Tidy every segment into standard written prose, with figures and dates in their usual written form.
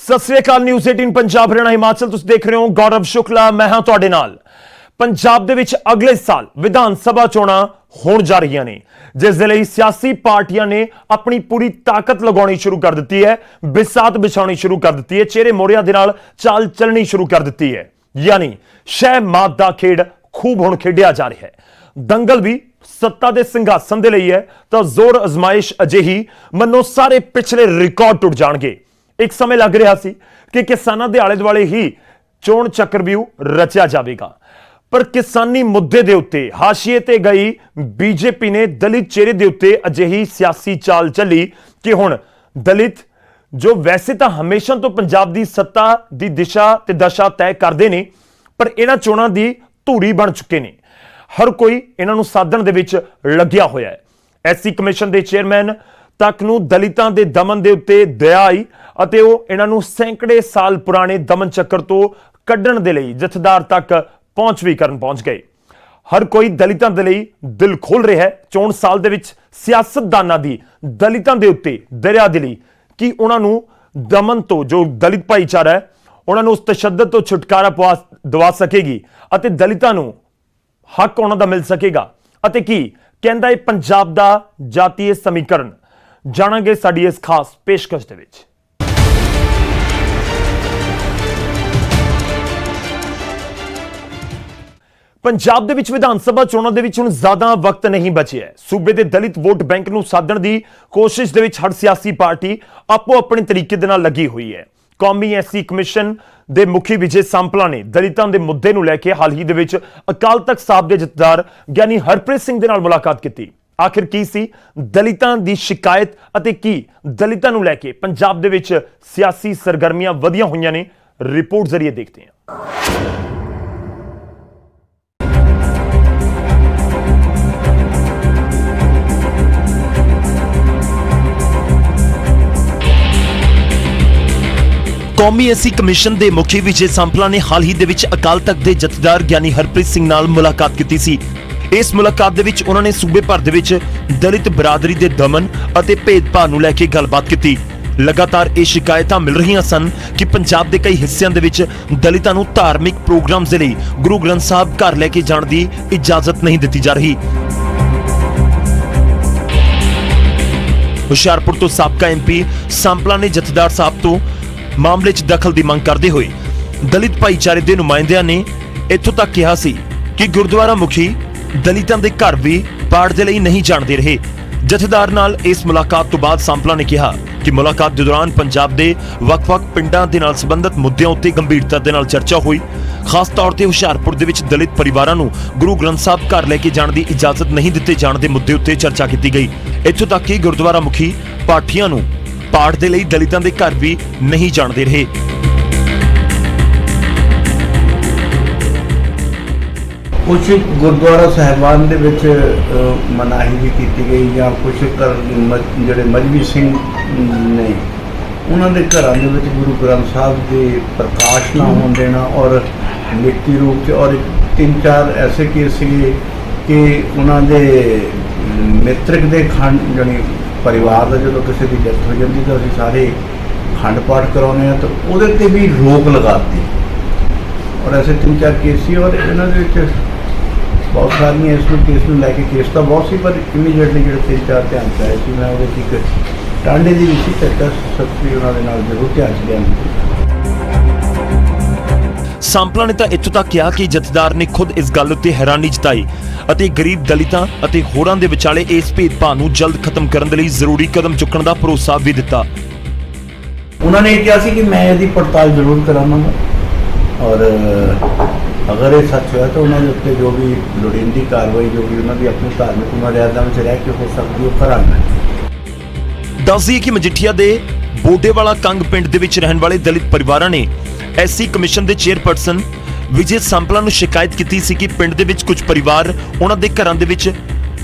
सत श्री अकाल। न्यूज़ 18 पंजाब हरियाणा हिमाचल तुसीं देख रहे हो। गौरव शुक्ला मैं हां तुहाडे नाल। पंजाब दे विच अगले साल विधान सभा चोणां होण जा रहीआं ने, जिस दे लई सियासी पार्टियां ने अपनी पूरी ताकत लगाउणी शुरू कर दित्ती है, बिसात बिछाउणी शुरू कर दित्ती है, चेहरे मोहरियां दे नाल चाल चलनी शुरू कर दित्ती है। यानी शह मात दा खेड खूब हुण खेडिया जा रहा है। दंगल भी सत्ता दे संघासन दे लई है तां जोर अजमाइश अजिही मन्नो सारे पिछले रिकॉर्ड टुट जाणगे। एक समय लग रहा सी कि किसानां दे आले दुआले ही चोण चक्रव्यूह रचिया जावेगा, पर किसानी मुद्दे दे उत्ते हाशिए ते गई बीजेपी ने दलित चेहरे दे उत्ते अजिही सियासी चाल चली कि हुण दलित जो वैसे तां हमेशा तो पंजाब दी सत्ता दी दिशा ते दशा तय करदे ने, पर इन्हां चोणां दी धूरी बन चुके ने। हर कोई इन्हां नूं साधण दे विच लग्या होया है। एससी कमिशन दे चेयरमैन तक नूं दलितां दे दमन दे उत्ते दया आई ਅਤੇ ਉਹ ਇਹਨਾਂ ਨੂੰ ਸੈਂਕੜੇ ਸਾਲ ਪੁਰਾਣੇ ਦਮਨ ਚੱਕਰ ਤੋਂ ਕੱਢਣ ਦੇ ਲਈ ਜਥੇਦਾਰ ਤੱਕ ਪਹੁੰਚ ਵੀ ਕਰਨ ਪਹੁੰਚ ਗਏ। ਹਰ ਕੋਈ ਦਲਿਤਾਂ ਦੇ ਲਈ ਦਿਲ ਖੋਲ ਰਿਹਾ ਹੈ। ਚੋਣ ਸਾਲ ਦੇ ਵਿੱਚ ਸਿਆਸਤਦਾਨਾਂ ਦੀ ਦਲਿਤਾਂ ਦੇ ਉੱਤੇ ਦਰਿਆ ਦਿਲੀ ਕਿ ਉਹਨਾਂ ਨੂੰ ਦਮਨ ਤੋਂ ਜੋ ਦਲਿਤ ਭਾਈਚਾਰਾ ਹੈ ਉਹਨਾਂ ਨੂੰ ਉਸ ਤਸ਼ੱਦਦ ਤੋਂ ਛੁਟਕਾਰਾ ਦਿਵਾ ਸਕੇਗੀ ਅਤੇ ਦਲਿਤਾਂ ਨੂੰ ਹੱਕ ਉਹਨਾਂ ਦਾ ਮਿਲ ਸਕੇਗਾ। ਅਤੇ ਕੀ ਕਹਿੰਦਾ ਹੈ ਪੰਜਾਬ ਦਾ ਜਾਤੀ ਸਮੀਕਰਨ, ਜਾਣਾਂਗੇ ਸਾਡੀ ਇਸ ਖਾਸ ਪੇਸ਼ਕਸ਼ ਦੇ ਵਿੱਚ। पंजाब दे विच विधान सभा चोणां दे विच हुण ज़्यादा वक्त नहीं बचिया है। सूबे दे दलित वोट बैंक नूं साधण दी कोशिश दे विच हर सियासी पार्टी आपो अपने तरीके दे नाल लगी हुई है। कौमी एससी कमिशन दे मुखी विजय सांपला ने दलितां दे मुद्दे नूं लैके हाल ही दे विच अकाल तख्त साहब दे जथेदार ज्ञानी हरप्रीत सिंह दे नाल मुलाकात कीती। आखिर की सी दलितां दी शिकायत अते की दलितां नूं लैके पंजाब दे विच सियासी सरगर्मियां वधियां होईयां ने, रिपोर्ट जरिए देखते हैं। कौमी एससी कमिशन के मुखी विजय सांपला ने हाल ही दे विच अकाल तख्त के जथेदार ज्ञानी हरप्रीत सिंह नाल मुलाकात की सी। इस मुलाकात दे विच उन्होंने सूबे भर दे विच दलित बरादरी के दमन और भेदभाव नूं लैके गलबात की। लगातार ये शिकायतां मिल रही सन कि पंजाब के कई हिस्सों के विच दलितां नूं धार्मिक प्रोग्राम दे लई गुरु ग्रंथ साहब घर लैके जाण दी इजाजत नहीं दी जा रही। हुशियारपुर तो साबका एमपी सांपला ने जथेदार साहब तो मामले च दखल की मंग करते हुए दलित भाईचारे के नुमाइंदियां ने इत्थों तक कहा सी कि गुरुद्वारा मुखी दलितां दे घर भी पाठ दे लई नहीं जाणदे रहे। जथेदार नाल इस मुलाकात तो बाद सांपला ने कहा कि मुलाकात के दौरान पंजाब के वख-वख पिंडां दे नाल संबंधित मुद्दों उत्ते गंभीरता दे नाल चर्चा हुई। खास तौर पर हुशियारपुर दे विच दलित परिवारां नूं गुरु ग्रंथ साहब घर लैके जाण दी इजाजत नहीं दित्ते जाण दे मुद्दे उत्ते चर्चा की गई। इत्थों तक कि गुरुद्वारा मुखी पाठियां नूं पाठ दे लई दलितां दे घर भी नहीं जाणदे रहे। कुछ गुरुद्वारा साहिबान दे विच मनाही भी की गई या कुछ जिहड़े मजहबी सिंह ने उन्हां दे घरां दे विच गुरु ग्रंथ साहब के प्रकाश ना होण देना और लिखती रूप च, और 3-4 ऐसे केस सीगे कि उन्हां दे मित्रक दे खंड जानी परिवार का जो किसी की डेथ हो जाती तो असीं सारे खंड पाठ कराने तो वो भी रोक लगाती। और ऐसे 3-4 केस सी और इन्होंने बहुत सारिया इस केस में लैके केस तो बहुत सी, पर इमीजिएटली जो 3-4 ध्यान च आए थे मैं वो एक टांडे की भी सी चर्चा सख्ती उन्होंने जरूर ध्यान च लिया। सांपला ने तो इत्थों तक कहा कि जथेदार ने खुद इस गल उत्ते हैरानी जताई ਅਤੇ गरीब दलितां ਅਤੇ होरां दे विचाले इस भेदभाव ਨੂੰ जल्द खत्म करने के लिए जरूरी कदम चुकने का भरोसा भी दिता। उन्होंने कहा कि मैं इसकी पड़ताल जरूर करावांगा और अगर ये सच होया तो उन्होंने उत्ते जो भी लोड़ींदी कार्रवाई जो भी उन्होंने अपनी धार्मिक मर्यादा में रह के हो सकती है करांगा। दस दईए कि मजिठिया के बोडेवाला कंग पिंड दे विच रहण वाले दलित परिवारां ने एससी कमिशन के चेयरपर्सन विजय सांपला नूं शिकायत की सी कि पिंड दे विच कुछ परिवार उन्हां दे घरां दे विच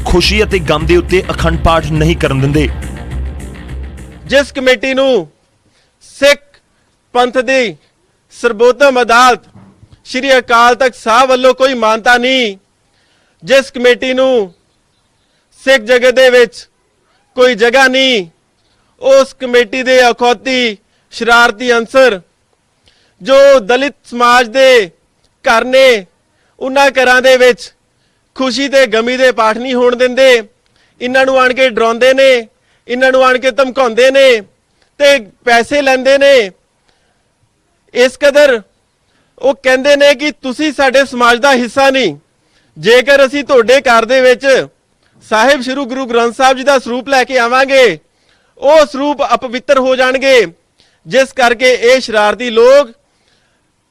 खुशी अते गम दे उत्ते अखंड पाठ नहीं करन दिंदे। जिस कमेटी नूं सिख पंथ दी सर्वोत्तम अदालत श्री अकाल तख्त साहब वालों कोई मानता नहीं, जिस कमेटी नूं सिख जगत दे विच कोई जगह नहीं, उस कमेटी दे अखौती ਸ਼ਰਾਰਤੀ ਅੰਸਰ ਜੋ ਦਲਿਤ ਸਮਾਜ ਦੇ ਘਰ ਨੇ ਉਹਨਾਂ ਘਰਾਂ ਦੇ ਵਿੱਚ ਖੁਸ਼ੀ ਤੇ ਗਮੀ ਦੇ ਪਾਠ ਨਹੀਂ ਹੋਣ ਦਿੰਦੇ। ਇਹਨਾਂ ਨੂੰ ਆਣ ਕੇ ਡਰਾਉਂਦੇ ਨੇ, ਇਹਨਾਂ ਨੂੰ ਆਣ ਕੇ ਧਮਕਾਉਂਦੇ ਨੇ ਤੇ ਪੈਸੇ ਲੈਂਦੇ ਨੇ। ਇਸ ਕਦਰ ਉਹ ਕਹਿੰਦੇ ਨੇ ਕਿ ਤੁਸੀਂ ਸਾਡੇ ਸਮਾਜ ਦਾ ਹਿੱਸਾ ਨਹੀਂ। ਜੇਕਰ ਅਸੀਂ ਤੁਹਾਡੇ ਘਰ ਦੇ ਵਿੱਚ ਸਾਹਿਬ ਸ਼੍ਰੀ ਗੁਰੂ ਗ੍ਰੰਥ ਸਾਹਿਬ ਜੀ ਦਾ ਸਰੂਪ ਲੈ ਕੇ ਆਵਾਂਗੇ, ਉਹ ਸਰੂਪ ਅਪਵਿੱਤਰ ਹੋ ਜਾਣਗੇ। ਜਿਸ ਕਰਕੇ ਇਹ ਸ਼ਰਾਰਤੀ ਲੋਕ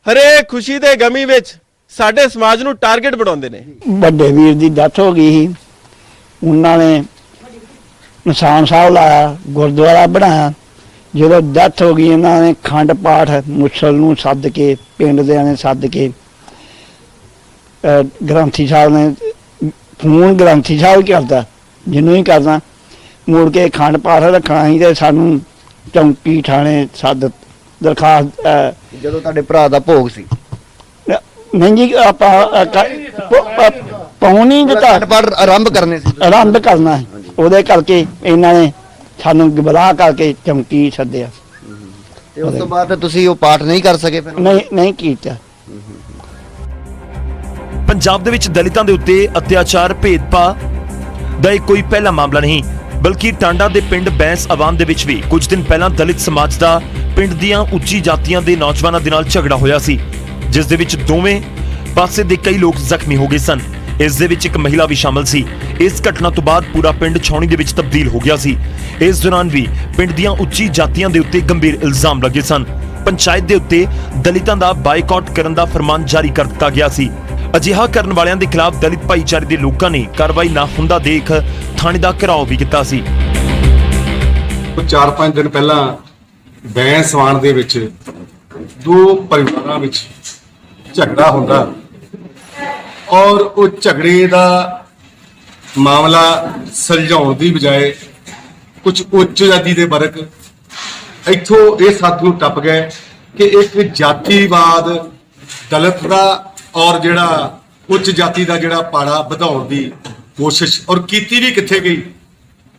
ਹਰੇਕ ਖੁਸ਼ੀ ਤੇ ਗਮੀ ਵਿੱਚ ਸਾਡੇ ਸਮਾਜ ਨੂੰ ਟਾਰਗੇਟ ਬਣਾਉਂਦੇ ਨੇ। ਵੱਡੇ ਵੀਰ ਦੀ ਡੈਥ ਹੋ ਗਈ ਸੀ, ਉਹਨਾਂ ਨੇ ਨਿਸ਼ਾਨ ਸਾਹਿਬ ਲਾਇਆ, ਗੁਰਦੁਆਰਾ ਬਣਾਇਆ। ਜਦੋਂ ਡੈਥ ਹੋ ਗਈ ਇਹਨਾਂ ਨੇ ਖੰਡ ਪਾਠ ਮੁਸਲ ਨੂੰ ਸੱਦ ਕੇ, ਪਿੰਡ ਦਿਆਂ ਨੇ ਸੱਦ ਕੇ, ਗ੍ਰੰਥੀ ਸਾਹਿਬ ਨੇ ਫੋਨ ਗ੍ਰੰਥੀ ਸਾਹਿਬ ਕਰਦਾ, ਜਿਹਨੂੰ ਹੀ ਕਰਦਾ, ਮੁੜ ਕੇ ਖੰਡ ਪਾਠ ਰੱਖਣਾ ਸੀ ਤੇ ਸਾਨੂੰ ਚੌਂਕੀ ਥਾਣੇ ਸੱਦ ਦਰਖਾਸਤ। ਜਦੋਂ ਤੁਹਾਡੇ ਭਰਾ ਦਾ ਭੋਗ ਸੀ ਨਹੀਂ ਜੀ, ਆਪਾਂ ਪਹੁੰਚ ਨਹੀਂ ਦਿੱਤਾ, ਪਾਠ ਆਰੰਭ ਕਰਨੇ ਸੀ ਆਰੰਭ ਕਰਨਾ ਹੈ। ਉਹਦੇ ਕਰਕੇ ਇਹਨਾਂ ਨੇ ਸਾਨੂੰ ਗੁੰਮਰਾਹ ਕਰਕੇ ਚੌਂਕੀ ਸੱਦਿਆ ਤੇ ਉਸ ਤੋਂ ਬਾਅਦ ਤੁਸੀਂ ਉਹ ਪਾਠ ਨਹੀਂ ਕਰ ਸਕੇ ਫਿਰ? ਨਹੀਂ ਕੀਤਾ। ਪੰਜਾਬ ਦੇ ਵਿੱਚ ਦਲਿਤਾਂ ਦੇ ਉੱਤੇ ਅਤਿਆਚਾਰ ਭੇਦਭਾਵ ਦਾ ਇਹ ਕੋਈ ਪਹਿਲਾ ਮਾਮਲਾ ਨਹੀਂ, ਬਲਕਿ ਟਾਂਡਾ ਦੇ ਪਿੰਡ ਬੈਂਸ ਆਵਾਮ ਦੇ ਵਿੱਚ ਵੀ ਕੁਝ ਦਿਨ ਪਹਿਲਾਂ ਦਲਿਤ ਸਮਾਜ ਦਾ ਪਿੰਡ ਦੀਆਂ ਉੱਚੀ ਜਾਤੀਆਂ ਦੇ ਨੌਜਵਾਨਾਂ ਦੇ ਨਾਲ ਝਗੜਾ ਹੋਇਆ ਸੀ, ਜਿਸ ਦੇ ਵਿੱਚ ਦੋਵੇਂ ਪਾਸੇ ਦੇ ਕਈ ਲੋਕ ਜ਼ਖਮੀ ਹੋ ਗਏ ਸਨ। ਇਸ ਦੇ ਵਿੱਚ ਇੱਕ ਮਹਿਲਾ ਵੀ ਸ਼ਾਮਲ ਸੀ। ਇਸ ਘਟਨਾ ਤੋਂ ਬਾਅਦ ਪੂਰਾ ਪਿੰਡ ਛਾਉਣੀ ਦੇ ਵਿੱਚ ਤਬਦੀਲ ਹੋ ਗਿਆ ਸੀ। ਇਸ ਦੌਰਾਨ ਵੀ ਪਿੰਡ ਦੀਆਂ ਉੱਚੀ ਜਾਤੀਆਂ ਦੇ ਉੱਤੇ ਗੰਭੀਰ ਇਲਜ਼ਾਮ ਲੱਗੇ ਸਨ। ਪੰਚਾਇਤ ਦੇ ਉੱਤੇ ਦਲਿਤਾਂ ਦਾ ਬਾਈਕਾਟ ਕਰਨ ਦਾ ਫਰਮਾਨ ਜਾਰੀ ਕਰ ਦਿੱਤਾ ਗਿਆ ਸੀ। ਅਜਿਹਾ ਕਰਨ ਵਾਲਿਆਂ ਦੇ ਖਿਲਾਫ ਦਲਿਤ ਭਾਈਚਾਰੇ ਦੇ ਲੋਕਾਂ ਨੇ ਕਾਰਵਾਈ ਨਾ ਹੁੰਦਾ ਦੇਖ ਥਾਣੇ ਦਾ ਘਿਰਾਓ ਵੀ ਕੀਤਾ ਸੀ। 4-5 ਦਿਨ ਪਹਿਲਾਂ ਬੈਂਸਵਾਨ ਦੇ ਵਿੱਚ ਦੋ ਪਰਿਵਾਰਾਂ ਵਿੱਚ ਝਗੜਾ ਹੁੰਦਾ ਔਰ ਉਹ ਝਗੜੇ ਦਾ ਮਾਮਲਾ ਸੁਲਝਾਉਣ ਦੀ ਬਜਾਏ ਕੁਝ ਉੱਚ ਜਾਤੀ ਦੇ ਵਰਗ ਇੱਥੋਂ ਇਹ ਸੱਤ ਨੂੰ ਟੱਪ ਗਏ ਕਿ ਇੱਕ ਜਾਤੀਵਾਦ ਦਲਿਤ ਦਾ ਔਰ ਜਿਹੜਾ ਉੱਚ ਜਾਤੀ ਦਾ ਜਿਹੜਾ ਪਾੜਾ ਵਧਾਉਣ ਦੀ ਕੋਸ਼ਿਸ਼, ਔਰ ਕੀਤੀ ਵੀ ਕਿੱਥੇ ਗਈ।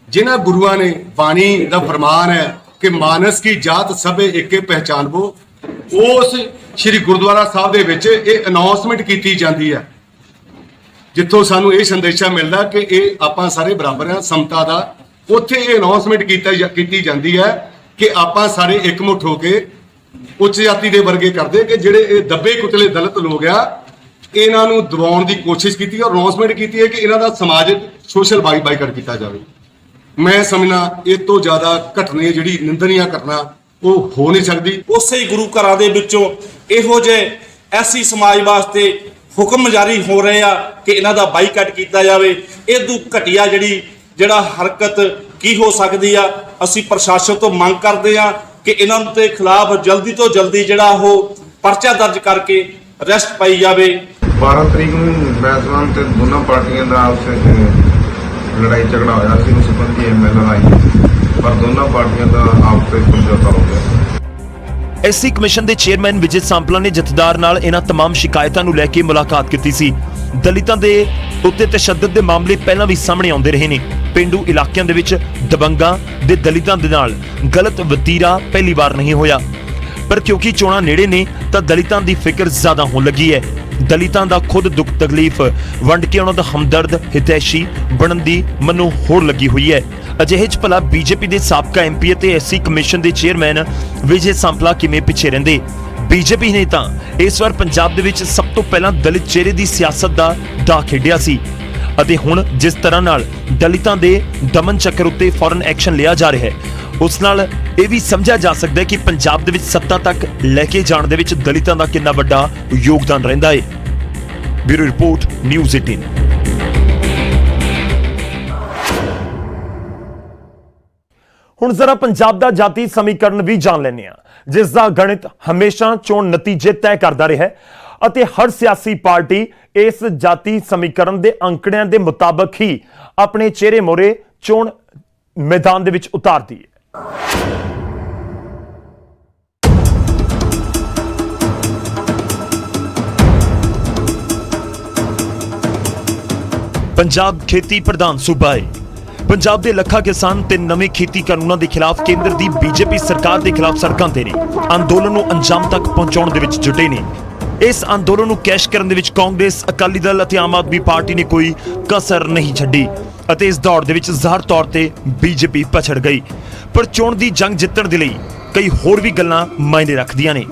ਜਿਨ੍ਹਾਂ ਗੁਰੂਆਂ ਨੇ ਬਾਣੀ ਦਾ ਫਰਮਾਨ ਹੈ ਕਿ ਮਾਨਸ ਕੀ ਜਾਤ ਸਭੇ ਏਕੇ ਪਹਿਚਾਨਬੋ, ਉਸ ਸ੍ਰੀ ਗੁਰਦੁਆਰਾ ਸਾਹਿਬ ਦੇ ਵਿੱਚ ਇਹ ਅਨਾਉਂਸਮੈਂਟ ਕੀਤੀ ਜਾਂਦੀ ਹੈ, ਜਿੱਥੋਂ ਸਾਨੂੰ ਇਹ ਸੰਦੇਸ਼ਾ ਮਿਲਦਾ ਕਿ ਇਹ ਆਪਾਂ ਸਾਰੇ ਬਰਾਬਰ ਹਾਂ, ਸਮਤਾ ਦਾ। ਉੱਥੇ ਇਹ ਅਨਾਉਂਸਮੈਂਟ ਕੀਤੀ ਜਾਂਦੀ ਹੈ ਕਿ ਆਪਾਂ ਸਾਰੇ ਇਕਮੁੱਠ ਹੋ ਕੇ ਉੱਚ ਜਾਤੀ ਦੇ ਵਰਗੇ ਕਰਦੇ ਕਿ ਜਿਹੜੇ ਇਹ ਦੱਬੇ ਕੁਚਲੇ ਦਲਿਤ ਲੋਕ ਆ, ਇਹਨਾਂ ਨੂੰ ਦਬਾਉਣ ਦੀ ਕੋਸ਼ਿਸ਼ ਕੀਤੀ ਔਰ ਅਨਾਉਂਸਮੈਂਟ ਕੀਤੀ ਹੈ ਕਿ ਇਹਨਾਂ ਦਾ ਸਮਾਜਿਕ ਸੋਸ਼ਲ ਬਾਈਕਾਟ ਕੀਤਾ ਜਾਵੇ। ਮੈਂ ਸਮਝਣਾ ਇਹ ਤੋਂ ਜ਼ਿਆਦਾ ਘਟਨਾ ਜਿਹੜੀ ਨਿੰਦਨੀय ਘਟਨਾ ਉਹ ਹੋ ਨਹੀਂ ਸਕਦੀ। ਉਸੇ ਹੀ ਗੁਰੂ ਘਰਾਂ ਦੇ ਵਿੱਚੋਂ ਇਹੋ ਜਿਹੇ ਐਸੀ ਸਮਾਜ ਵਾਸਤੇ ਹੁਕਮ ਜਾਰੀ ਹੋ ਰਹੇ ਆ ਕਿ ਇਹਨਾਂ ਦਾ ਬਾਈਕਾਟ ਕੀਤਾ ਜਾਵੇ। ਇਹਦੂ ਘਟੀਆ ਜਿਹੜਾ ਹਰਕਤ ਕੀ ਹੋ ਸਕਦੀ ਆ। ਅਸੀਂ ਪ੍ਰਸ਼ਾਸਨ ਤੋਂ ਮੰਗ ਕਰਦੇ ਆ ਕਿ ਇਹਨਾਂ ਦੇ ਖਿਲਾਫ ਜਲਦੀ ਤੋਂ ਜਲਦੀ ਜਿਹੜਾ ਉਹ ਪਰਚਾ ਦਰਜ ਕਰਕੇ ਅਰੈਸਟ ਪਾਈ ਜਾਵੇ। 12 ਤਰੀਕ ਨੂੰ ਬੈਂਸਵਾਨ ਤੇ ਦੋਨਾਂ ਪਾਰਟੀਆਂ ਦਾ ਆਪਸ ਵਿੱਚ ਲੜਾਈ ਝਗੜਾ ਹੋਇਆ ਸੀ, ਉਸ ਸੰਬੰਧੀ ਐਮਐਲਏ ਆਈ, ਪਰ ਦੋਨਾਂ ਪਾਰਟੀਆਂ ਦਾ ਆਪਸ ਵਿੱਚ ਸਮਝੌਤਾ ਹੋ ਗਿਆ। ਐਸਸੀ ਕਮਿਸ਼ਨ ਦੇ ਚੇਅਰਮੈਨ ਵਿਜੇ ਸਾਂਪਲਾ ਨੇ ਜਥੇਦਾਰ ਨਾਲ ਇਹਨਾਂ ਤਮਾਮ ਸ਼ਿਕਾਇਤਾਂ ਨੂੰ ਲੈ ਕੇ ਮੁਲਾਕਾਤ ਕੀਤੀ ਸੀ। ਦਲਿਤਾਂ ਦੇ ਉੱਤੇ ਤਸ਼ੱਦਦ ਦੇ ਮਾਮਲੇ ਪਹਿਲਾਂ ਵੀ ਸਾਹਮਣੇ ਆਉਂਦੇ ਰਹੇ ਨੇ। ਪਿੰਡੂ ਇਲਾਕਿਆਂ ਦੇ ਵਿੱਚ ਦਬੰਗਾਂ ਦੇ ਦਲਿਤਾਂ ਦੇ ਨਾਲ ਗਲਤ ਵਤੀਰਾ ਪਹਿਲੀ ਵਾਰ ਨਹੀਂ ਹੋਇਆ, ਪਰ ਕਿਉਂਕਿ ਚੋਣਾਂ ਨੇੜੇ ਨੇ ਤਾਂ ਦਲਿਤਾਂ ਦੀ ਫਿਕਰ ਜ਼ਿਆਦਾ ਹੋਣ ਲੱਗੀ ਹੈ। ਦਲਿਤਾਂ ਦਾ ਖੁਦ ਦੁੱਖ ਤਕਲੀਫ ਵੰਡ ਕੇ ਉਹਨਾਂ ਦਾ ਹਮਦਰਦ ਹਿਤੈਸ਼ੀ ਬਣਨ ਦੀ ਮਨੋਂ ਹੋੜ ਲੱਗੀ ਹੋਈ ਹੈ। ਅਜਿਹੇ ਚ ਭਲਾ ਬੀਜੇਪੀ ਦੇ ਸਾਬਕਾ ਐਮਪੀ ਅਤੇ ਐਸਸੀ ਕਮਿਸ਼ਨ ਦੇ ਚੇਅਰਮੈਨ ਵਿਜੇ ਸਾਂਪਲਾ ਕਿਵੇਂ ਪਿੱਛੇ ਰਹਿੰਦੇ। ਬੀਜੇਪੀ ਨੇ ਤਾਂ ਇਸ ਵਾਰ ਪੰਜਾਬ ਦੇ ਵਿੱਚ ਸਭ ਤੋਂ ਪਹਿਲਾਂ ਦਲਿਤ ਚਿਹਰੇ ਦੀ ਸਿਆਸਤ ਦਾ ਡਾ ਖੇਡਿਆ ਸੀ ਅਤੇ ਹੁਣ ਜਿਸ ਤਰ੍ਹਾਂ ਨਾਲ ਦਲਿਤਾਂ ਦੇ ਦਮਨ ਚੱਕਰ ਉੱਤੇ ਫੌਰਨ ਐਕਸ਼ਨ ਲਿਆ ਜਾ ਰਿਹਾ ਹੈ, ਉਸ ਨਾਲ ਇਹ ਵੀ ਸਮਝਿਆ ਜਾ ਸਕਦਾ ਹੈ ਕਿ ਪੰਜਾਬ ਦੇ ਵਿੱਚ ਸੱਤਾ ਤੱਕ ਲੈ ਕੇ ਜਾਣ ਦੇ ਵਿੱਚ ਦਲਿਤਾਂ ਦਾ ਕਿੰਨਾ ਵੱਡਾ ਯੋਗਦਾਨ ਰਹਿੰਦਾ ਹੈ। Bureau report, news 18। ਹੁਣ ਜ਼ਰਾ ਪੰਜਾਬ ਦਾ ਜਾਤੀ ਸਮੀਕਰਨ ਵੀ ਜਾਣ ਲੈਂਦੇ ਹਾਂ, ਜਿਸ ਦਾ ਗਣਿਤ ਹਮੇਸ਼ਾ ਚੋਣ ਨਤੀਜੇ ਤੈਅ ਕਰਦਾ ਰਿਹਾ ਹੈ ਅਤੇ ਹਰ ਸਿਆਸੀ ਪਾਰਟੀ ਇਸ ਜਾਤੀ ਸਮੀਕਰਨ ਦੇ ਅੰਕੜਿਆਂ ਦੇ ਮੁਤਾਬਕ ਹੀ ਆਪਣੇ ਚਿਹਰੇ ਮੋਰੇ ਚੋਣ ਮੈਦਾਨ ਦੇ ਵਿੱਚ ਉਤਾਰਦੀ ਹੈ। ਪੰਜਾਬ ਖੇਤੀ ਪ੍ਰਧਾਨ ਸੂਬਾ ਹੈ। ਪੰਜਾਬ ਦੇ ਲੱਖਾਂ ਕਿਸਾਨ ਤੇ ਨਵੇਂ ਖੇਤੀ ਕਾਨੂੰਨਾਂ ਦੇ ਖਿਲਾਫ ਕੇਂਦਰ ਦੀ ਬੀਜੇਪੀ ਸਰਕਾਰ ਦੇ ਖਿਲਾਫ ਸੜਕਾਂ ਤੇ ਨੇ, ਅੰਦੋਲਨ ਨੂੰ ਅੰਜਾਮ ਤੱਕ ਪਹੁੰਚਾਉਣ ਦੇ ਵਿੱਚ ਜੁਟੇ ਨੇ। ਇਸ ਅੰਦੋਲਨ ਨੂੰ ਕੈਸ਼ ਕਰਨ ਦੇ ਵਿੱਚ ਕਾਂਗਰਸ, ਅਕਾਲੀ ਦਲ ਅਤੇ ਆਮ ਆਦਮੀ ਪਾਰਟੀ ਨੇ ਕੋਈ ਕਸਰ ਨਹੀਂ ਛੱਡੀ ਅਤੇ ਇਸ ਦੌੜ ਦੇ ਵਿੱਚ ਜ਼ਾਹਰ ਤੌਰ ਤੇ ਬੀਜੇਪੀ ਪਛੜ ਗਈ। ਪਰ ਚੋਣ ਦੀ ਜੰਗ ਜਿੱਤਣ ਦੇ ਲਈ ਕਈ ਹੋਰ ਵੀ ਗੱਲਾਂ ਮਾਇਨੇ ਰੱਖਦੀਆਂ ਨੇ।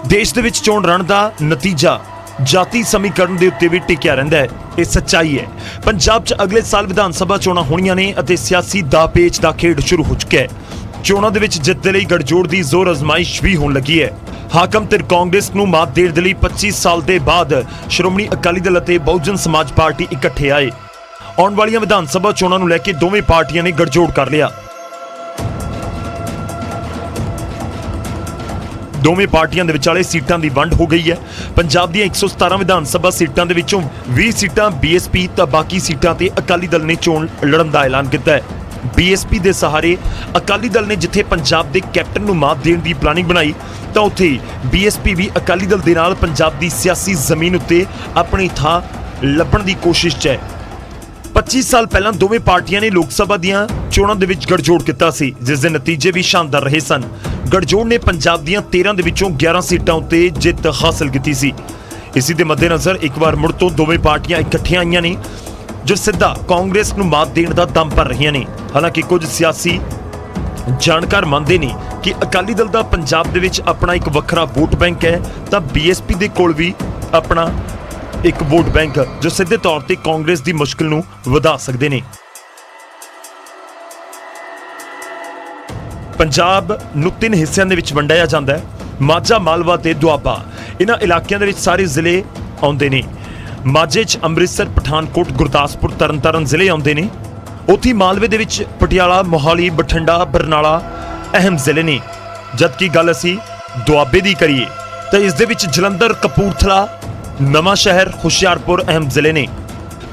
ਦੇਸ਼ ਦੇ ਵਿੱਚ ਚੋਣ ਲੜਨ ਦਾ ਨਤੀਜਾ ਜਾਤੀ ਸਮੀਕਰਨ ਦੇ ਉੱਤੇ ਵੀ ਟਿਕਿਆ ਰਹਿੰਦਾ ਹੈ, ਇਹ ਸੱਚਾਈ ਹੈ। ਪੰਜਾਬ 'ਚ ਅਗਲੇ ਸਾਲ ਵਿਧਾਨ ਸਭਾ ਚੋਣਾਂ ਹੋਣੀਆਂ ਨੇ ਅਤੇ ਸਿਆਸੀ ਦਾਅ-ਪੇਚ ਦਾ ਖੇਡ ਸ਼ੁਰੂ ਹੋ ਚੁੱਕਿਆ ਹੈ। ਚੋਣਾਂ ਦੇ ਵਿੱਚ ਜਿੱਤ ਦੇ ਲਈ ਗਠਜੋੜ ਦੀ ਜ਼ੋਰ ਅਜ਼ਮਾਇਸ਼ ਵੀ ਹੋਣ ਲੱਗੀ ਹੈ। ਹਾਕਮ ਧਿਰ ਕਾਂਗਰਸ ਨੂੰ ਮਾਤ ਦੇਣ ਦੇ ਲਈ 25 ਸਾਲ ਦੇ ਬਾਅਦ ਸ਼੍ਰੋਮਣੀ ਅਕਾਲੀ ਦਲ ਅਤੇ ਬਹੁਜਨ ਸਮਾਜ ਪਾਰਟੀ ਇਕੱਠੇ ਆਏ। ਆਉਣ ਵਾਲੀਆਂ ਵਿਧਾਨ ਸਭਾ ਚੋਣਾਂ ਨੂੰ ਲੈ ਕੇ ਦੋਵੇਂ ਪਾਰਟੀਆਂ ਨੇ ਗਠਜੋੜ ਕਰ ਲਿਆ। ਦੋਵੇਂ ਪਾਰਟੀਆਂ ਦੇ ਵਿਚਾਲੇ ਸੀਟਾਂ ਦੀ ਵੰਡ ਹੋ ਗਈ ਹੈ। ਪੰਜਾਬ ਦੀਆਂ 117 ਵਿਧਾਨ ਸਭਾ ਸੀਟਾਂ ਦੇ ਵਿੱਚੋਂ 20 ਸੀਟਾਂ ਬੀਐਸਪੀ ਤਾਂ ਬਾਕੀ ਸੀਟਾਂ ਤੇ ਅਕਾਲੀ ਦਲ ਨੇ ਚੋਣ ਲੜਨ ਦਾ ਐਲਾਨ ਕੀਤਾ ਹੈ। ਬੀਐਸਪੀ ਦੇ ਸਹਾਰੇ ਅਕਾਲੀ ਦਲ ਨੇ ਜਿੱਥੇ ਪੰਜਾਬ ਦੇ ਕੈਪਟਨ ਨੂੰ ਮਾਤ ਦੇਣ ਦੀ ਪਲਾਨਿੰਗ ਬਣਾਈ ਤਾਂ ਉੱਥੇ ਬੀਐਸਪੀ ਵੀ ਅਕਾਲੀ ਦਲ ਦੇ ਨਾਲ ਪੰਜਾਬ ਦੀ ਸਿਆਸੀ ਜ਼ਮੀਨ ਉੱਤੇ ਆਪਣੀ ਥਾਂ ਲੱਭਣ ਦੀ ਕੋਸ਼ਿਸ਼ 'ਚ ਹੈ। 25 ਸਾਲ ਪਹਿਲਾਂ ਦੋਵੇਂ ਪਾਰਟੀਆਂ ਨੇ ਲੋਕ ਸਭਾ ਦੀਆਂ ਚੋਣਾਂ ਦੇ ਵਿੱਚ ਗਠਜੋੜ ਕੀਤਾ ਸੀ, ਜਿਸ ਦੇ ਨਤੀਜੇ ਵੀ ਸ਼ਾਨਦਾਰ ਰਹੇ ਸਨ। ਗਠਜੋੜ ਨੇ ਪੰਜਾਬ ਦੀਆਂ 13 ਦੇ ਵਿੱਚੋਂ 11 ਸੀਟਾਂ ਉੱਤੇ ਜਿੱਤ ਹਾਸਲ ਕੀਤੀ ਸੀ। ਇਸੇ ਦੇ ਮੱਦੇਨਜ਼ਰ ਇੱਕ ਵਾਰ ਮੁੜ ਤੋਂ ਦੋਵੇਂ ਪਾਰਟੀਆਂ ਇਕੱਠੀਆਂ ਆਈਆਂ ਨੇ, ਜੋ ਸਿੱਧਾ ਕਾਂਗਰਸ ਨੂੰ ਮਾਤ ਦੇਣ ਦਾ ਦਮ ਭਰ ਰਹੀਆਂ ਨੇ। ਹਾਲਾਂਕਿ ਕੁਝ ਸਿਆਸੀ ਜਾਣਕਾਰ ਮੰਨਦੇ ਨੇ ਕਿ ਅਕਾਲੀ ਦਲ ਦਾ ਪੰਜਾਬ ਦੇ ਵਿੱਚ ਆਪਣਾ ਇੱਕ ਵੱਖਰਾ ਵੋਟ ਬੈਂਕ ਹੈ ਤਾਂ ਬੀਐਸਪੀ ਦੇ ਕੋਲ ਵੀ ਆਪਣਾ ਇੱਕ ਵੋਟ ਬੈਂਕ ਜੋ ਸਿੱਧੇ ਤੌਰ ਤੇ ਕਾਂਗਰਸ ਦੀ ਮੁਸ਼ਕਲ ਨੂੰ ਵਧਾ ਸਕਦੇ ਨੇ। ਪੰਜਾਬ ਨੂੰ 3 ਹਿੱਸਿਆਂ ਦੇ ਵਿੱਚ ਵੰਡਿਆ ਜਾਂਦਾ ਹੈ, ਮਾਝਾ, ਮਾਲਵਾ ਤੇ ਦੁਆਬਾ। ਇਹਨਾਂ ਇਲਾਕਿਆਂ ਦੇ ਵਿੱਚ ਸਾਰੇ ਜ਼ਿਲ੍ਹੇ ਆਉਂਦੇ ਨੇ। ਮਾਝੇ 'ਚ ਅੰਮ੍ਰਿਤਸਰ, ਪਠਾਨਕੋਟ, ਗੁਰਦਾਸਪੁਰ, ਤਰਨਤਾਰਨ ਜ਼ਿਲ੍ਹੇ ਆਉਂਦੇ ਨੇ। ਉੱਥੇ ਮਾਲਵੇ ਦੇ ਵਿੱਚ ਪਟਿਆਲਾ, ਮੋਹਾਲੀ, ਬਠਿੰਡਾ, ਬਰਨਾਲਾ ਅਹਿਮ ਜ਼ਿਲ੍ਹੇ ਨੇ। ਜਦਕਿ ਗੱਲ ਅਸੀਂ ਦੁਆਬੇ ਦੀ ਕਰੀਏ ਤਾਂ ਇਸ ਦੇ ਵਿੱਚ ਜਲੰਧਰ, ਕਪੂਰਥਲਾ, ਨਵਾਂ ਸ਼ਹਿਰ, ਹੁਸ਼ਿਆਰਪੁਰ ਅਹਿਮ ਜ਼ਿਲ੍ਹੇ ਨੇ।